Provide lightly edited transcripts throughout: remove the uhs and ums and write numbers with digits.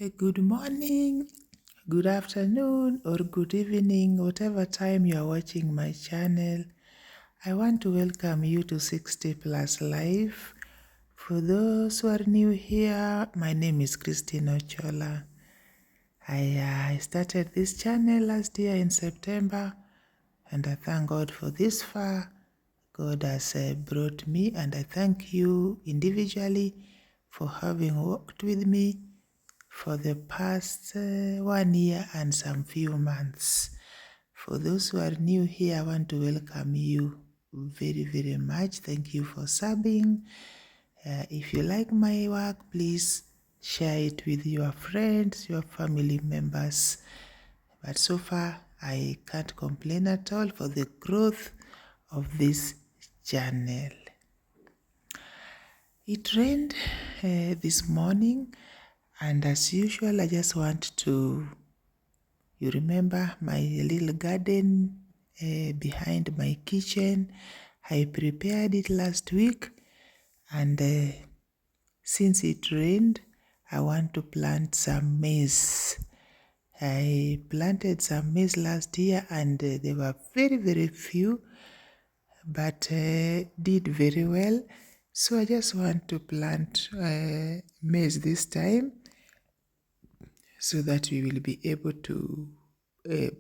Good morning, good afternoon, or good evening, whatever time you are watching my channel. I want to welcome you to 60+life. For those who are new here, my name is Christine Ochola. I started this channel last year in September, and I thank God for this far. God has brought me, and I thank you individually for having worked with me for the past 1 year and some few months. For those who are new here, I want to welcome you very, very much. Thank you for subbing. If you like my work, please share it with your friends, your family members. But so far, I can't complain at all for the growth of this channel. It rained this morning, and as usual, I just want to, you remember my little garden behind my kitchen. I prepared it last week, and since it rained, I want to plant some maize. I planted some maize last year, and they were very, very few, but did very well. So I just want to plant maize this time, so that we will be able to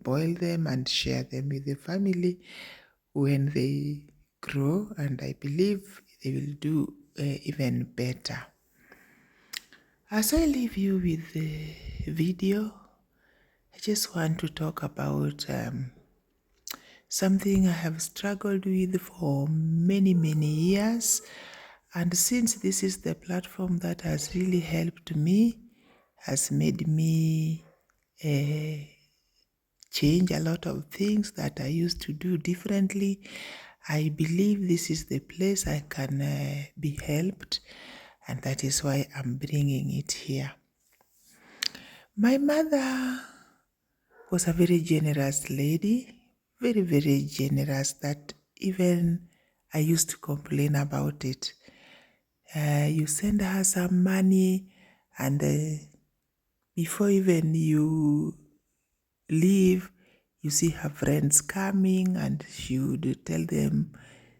boil them and share them with the family when they grow, and I believe they will do even better. As I leave you with the video, I just want to talk about something I have struggled with for many, many years. And since this is the platform that has really helped me, has made me change a lot of things that I used to do differently, I believe this is the place I can be helped, and that is why I'm bringing it here. My mother was a very generous lady, very, very generous, that even I used to complain about it. You send her some money, and before even you leave, you see her friends coming, and she would tell them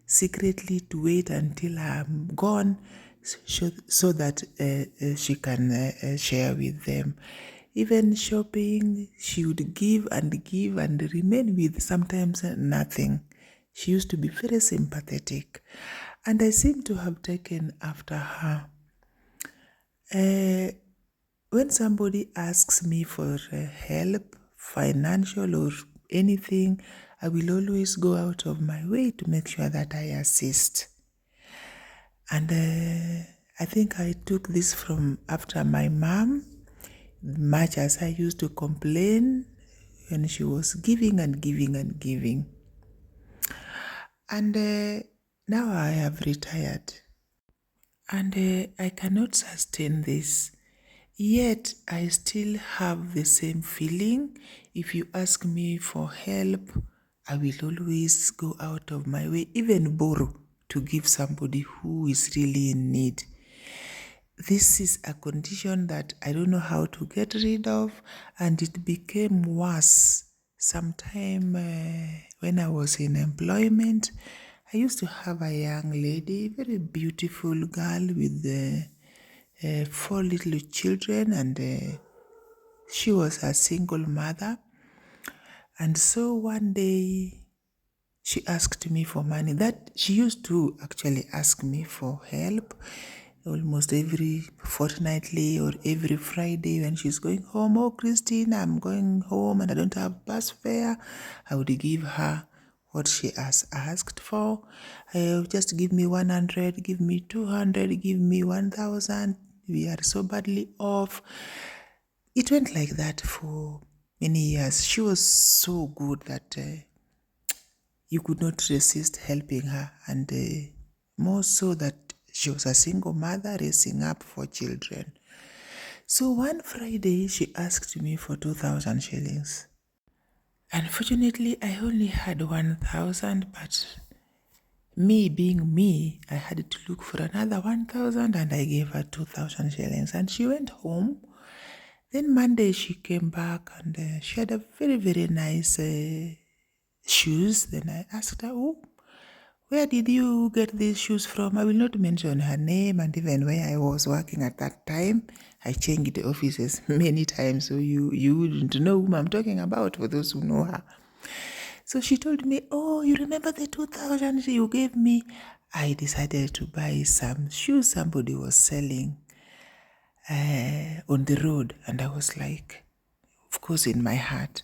secretly to wait until I'm gone, so that she can share with them. Even shopping, she would give and remain with sometimes nothing. She used to be very sympathetic, and I seem to have taken after her. When somebody asks me for help, financial or anything, I will always go out of my way to make sure that I assist. And I think I took this from after my mom, much as I used to complain when she was giving and giving and giving. And now I have retired, and I cannot sustain this. Yet I still have the same feeling. If you ask me for help, I will always go out of my way, even borrow, to give somebody who is really in need. This is a condition that I don't know how to get rid of, and it became worse sometime when I was in employment. I used to have a young lady, very beautiful girl with 4 little children, and she was a single mother. And so one day she asked me for money. That she used to actually ask me for help almost every fortnightly or every Friday when she's going home. Oh, Christine, I'm going home and I don't have bus fare. I would give her what she has asked for. Just give me 100, give me 200, give me 1,000. We are so badly off. It went like that for many years. She was so good that you could not resist helping her, and more so that she was a single mother raising up 4 children. So one Friday, she asked me for 2,000 shillings. Unfortunately, I only had 1,000, but me being me, I had to look for another 1,000, and I gave her 2,000 shillings. And she went home, Then Monday she came back and she had a very, very nice shoes. Then I asked her, oh, where did you get these shoes from? I will not mention her name and even where I was working at that time. I changed the offices many times, so you wouldn't know whom I'm talking about for those who know her. So she told me, oh, you remember the 2000 you gave me? I decided to buy some shoes somebody was selling on the road. And I was like, of course, in my heart,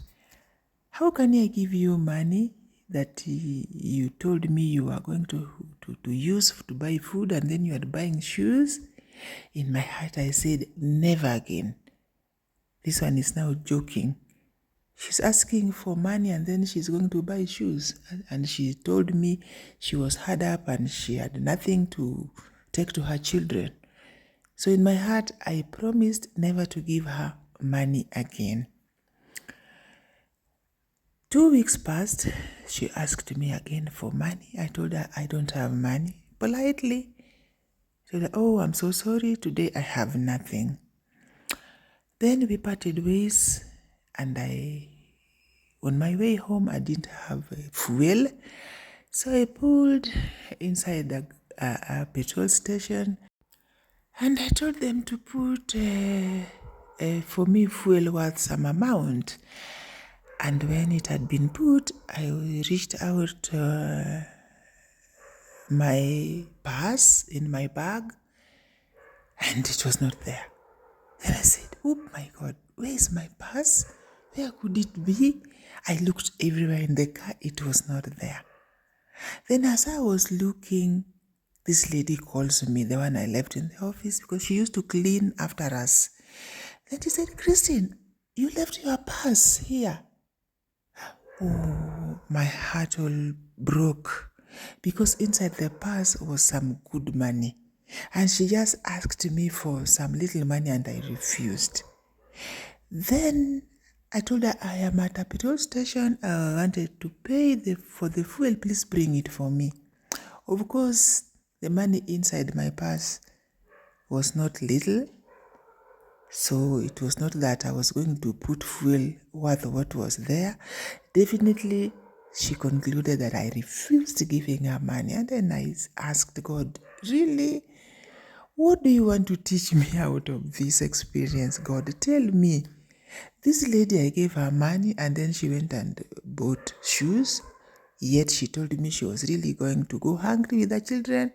how can I give you money that you told me you are going to use to buy food and then you are buying shoes? In my heart, I said, never again. This one is now joking. She's asking for money and then she's going to buy shoes. And she told me she was hard up and she had nothing to take to her children. So in my heart, I promised never to give her money again. 2 weeks passed. She asked me again for money. I told her I don't have money. Politely. She said, oh, I'm so sorry. Today I have nothing. Then we parted ways and on my way home, I didn't have fuel. So I pulled inside a petrol station and I told them to put for me fuel worth some amount. And when it had been put, I reached out my purse in my bag and it was not there. Then I said, oh my God, where is my purse? Where could it be? I looked everywhere in the car, it was not there. Then as I was looking, this lady calls me, the one I left in the office, because she used to clean after us. Then she said, Christine, you left your purse here. Oh, my heart all broke because inside the purse was some good money. And she just asked me for some little money and I refused. Then I told her I am at a petrol station. I wanted to pay for the fuel. Please bring it for me. Of course, the money inside my purse was not little. So it was not that I was going to put fuel worth what was there. Definitely, she concluded that I refused giving her money. And then I asked God, really? What do you want to teach me out of this experience, God? Tell me. This lady, I gave her money and then she went and bought shoes. Yet she told me she was really going to go hungry with the children.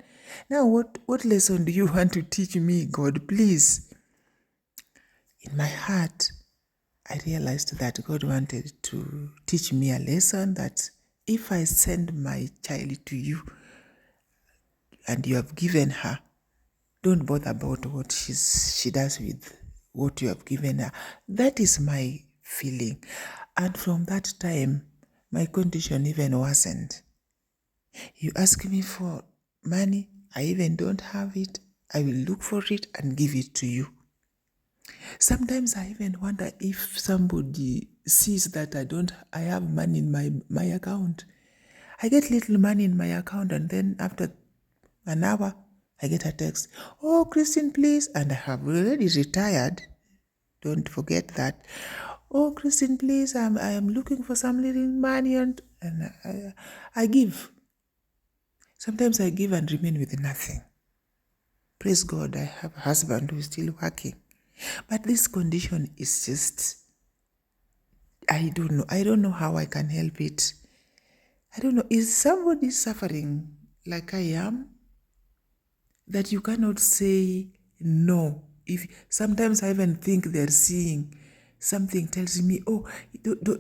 Now, what lesson do you want to teach me, God? Please. In my heart, I realized that God wanted to teach me a lesson that if I send my child to you and you have given her, don't bother about what she does with what you have given her. That is my feeling. And from that time, my condition even worsened. You ask me for money, I even don't have it. I will look for it and give it to you. Sometimes I even wonder if somebody sees that I have money in my account. I get little money in my account and then after an hour, I get a text, oh, Christine, please, and I have already retired. Don't forget that. Oh, Christine, please, I am looking for some little money and I give. Sometimes I give and remain with nothing. Praise God, I have a husband who is still working. But this condition is just, I don't know. I don't know how I can help it. I don't know. Is somebody suffering like I am? That you cannot say no. If sometimes I even think they're seeing something tells me, oh,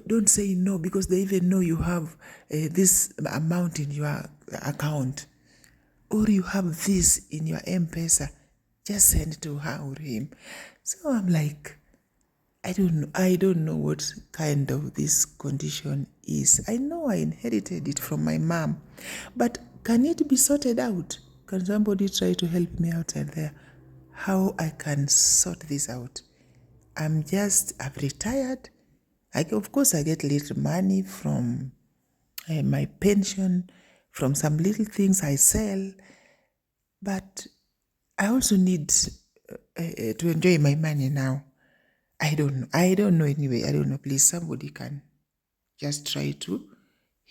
don't say no because they even know you have this amount in your account or you have this in your M-Pesa. Just send to her or him. So I'm like, I don't know what kind of this condition is. I know I inherited it from my mom, but can it be sorted out? Can somebody try to help me outside there? How I can sort this out? I've retired. Of course, I get little money from my pension, from some little things I sell, but I also need to enjoy my money now. I don't know. I don't know anyway. I don't know. Please, somebody can just try to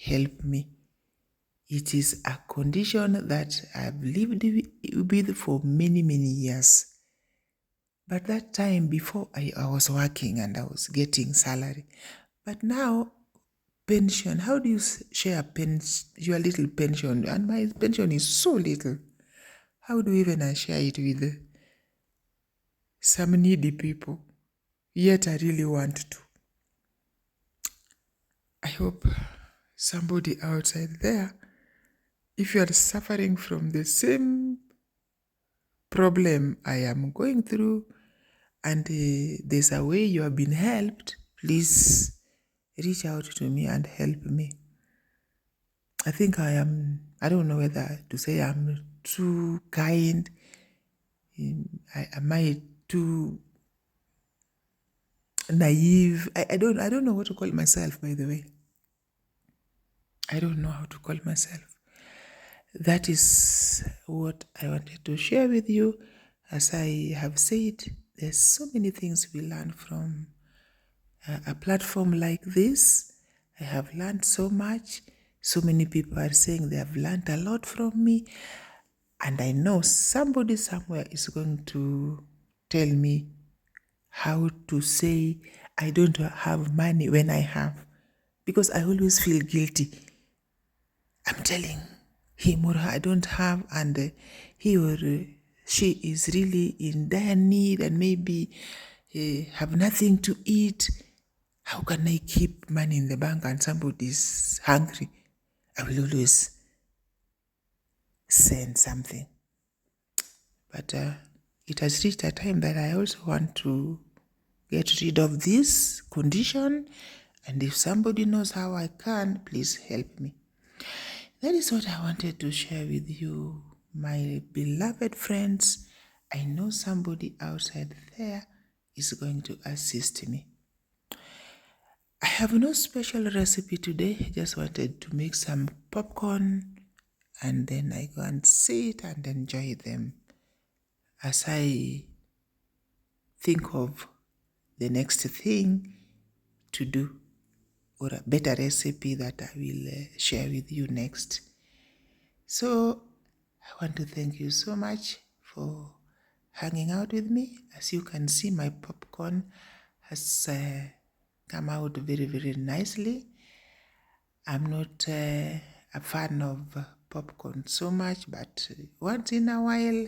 help me. It is a condition that I've lived with for many, many years. But that time before I was working and I was getting salary. But now, pension, how do you share your little pension? And my pension is so little. How do even I share it with some needy people? Yet I really want to. I hope somebody outside there, if you are suffering from the same problem I am going through, and there's a way you have been helped, please reach out to me and help me. I think I don't know whether to say I'm too kind. Am I too naive? I don't know what to call myself, by the way. I don't know how to call myself. That is what I wanted to share with you. As I have said, there's so many things we learn from a platform like this. I have learned so much. So many people are saying they have learned a lot from me. And I know somebody somewhere is going to tell me how to say I don't have money when I have. Because I always feel guilty. I'm telling him or her I don't have, and he or she is really in dire need and maybe have nothing to eat. How can I keep money in the bank and somebody is hungry? I will always send something. But it has reached a time that I also want to get rid of this condition. And if somebody knows how I can, please help me. That is what I wanted to share with you, my beloved friends. I know somebody outside there is going to assist me. I have no special recipe today. I just wanted to make some popcorn and then I go and sit and enjoy them as I think of the next thing to do or a better recipe that I will share with you next. So I want to thank you so much for hanging out with me. As you can see, my popcorn has come out very, very nicely. I'm not a fan of popcorn so much, but once in a while,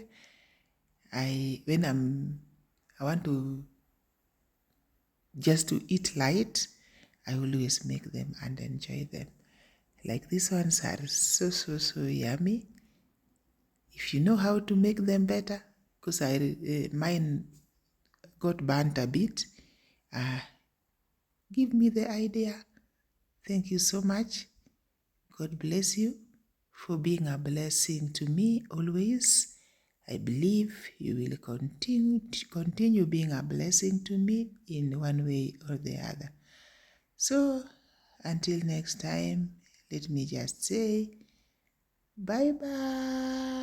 I want to just to eat light, I always make them and enjoy them. Like these ones are so yummy. If you know how to make them better, because mine got burnt a bit, give me the idea. Thank you so much. God bless you for being a blessing to me always. I believe you will continue being a blessing to me in one way or the other. So until next time, let me just say bye-bye.